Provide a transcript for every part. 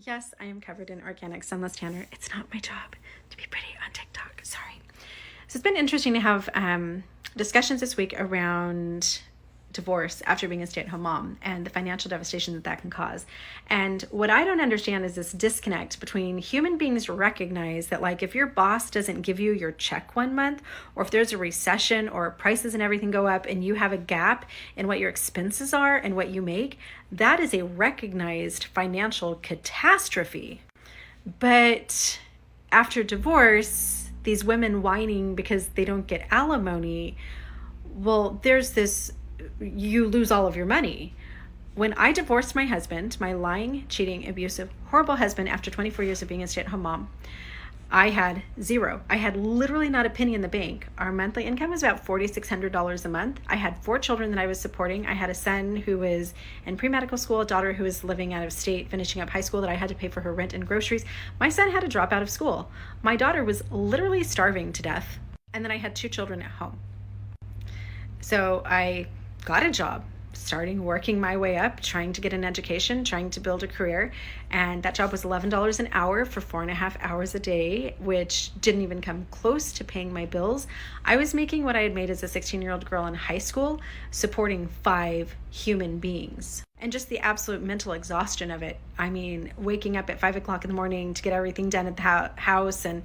Yes, I am covered in organic sunless tanner. It's not my job to be pretty on TikTok. Sorry. So it's been interesting to have discussions this week around divorce after being a stay-at-home mom and the financial devastation that that can cause. And what I don't understand is this disconnect between human beings recognize that, like, if your boss doesn't give you your check one month, or if there's a recession or prices and everything go up and you have a gap in what your expenses are and what you make, that is a recognized financial catastrophe. But after divorce, these women whining because they don't get alimony, well, there's this, you lose all of your money. When I divorced my husband, my lying, cheating, abusive, horrible husband, after 24 years of being a stay-at-home mom, I had zero. I had literally not a penny in the bank. Our monthly income was about $4,600 a month. I had 4 children that I was supporting. I had a son who was in pre-medical school, a daughter who was living out of state, finishing up high school, that I had to pay for her rent and groceries. My son had to drop out of school. My daughter was literally starving to death. And then I had 2 children at home. So I got a job, starting working my way up, trying to get an education, trying to build a career. And that job was $11 an hour for 4.5 hours a day, which didn't even come close to paying my bills. I was making what I had made as a 16-year-old girl in high school, supporting 5 human beings. And just the absolute mental exhaustion of it. I mean, waking up at 5 o'clock in the morning to get everything done at the house and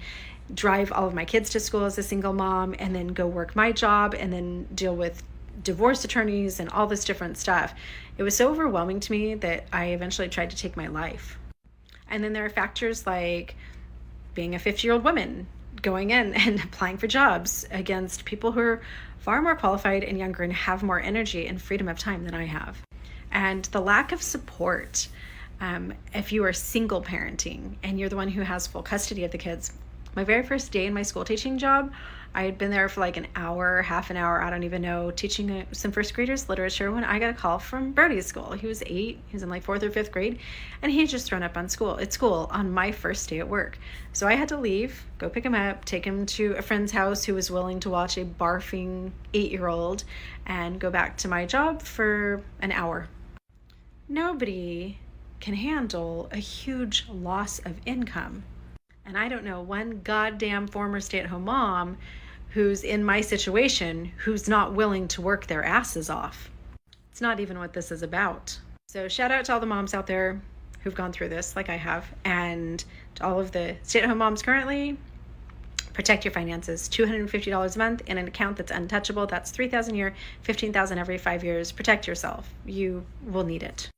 drive all of my kids to school as a single mom, and then go work my job, and then deal with divorce attorneys and all this different stuff. It was so overwhelming to me that I eventually tried to take my life. And then there are factors like being a 50-year-old woman, going in and applying for jobs against people who are far more qualified and younger and have more energy and freedom of time than I have. And the lack of support. If you are single parenting and you're the one who has full custody of the kids. My very first day in my school teaching job, I had been there for like an hour, half an hour, I don't even know, teaching some first graders literature, when I got a call from Birdie's school. He was 8, he was in like 4th or 5th grade, and he had just thrown up at school on my first day at work. So I had to leave, go pick him up, take him to a friend's house who was willing to watch a barfing 8-year-old, and go back to my job for an hour. Nobody can handle a huge loss of income. And I don't know one goddamn former stay-at-home mom who's in my situation who's not willing to work their asses off. It's not even what this is about. So shout out to all the moms out there who've gone through this like I have, and to all of the stay-at-home moms currently, protect your finances. $250 a month in an account that's untouchable. That's $3,000 a year, $15,000 every 5 years. Protect yourself. You will need it.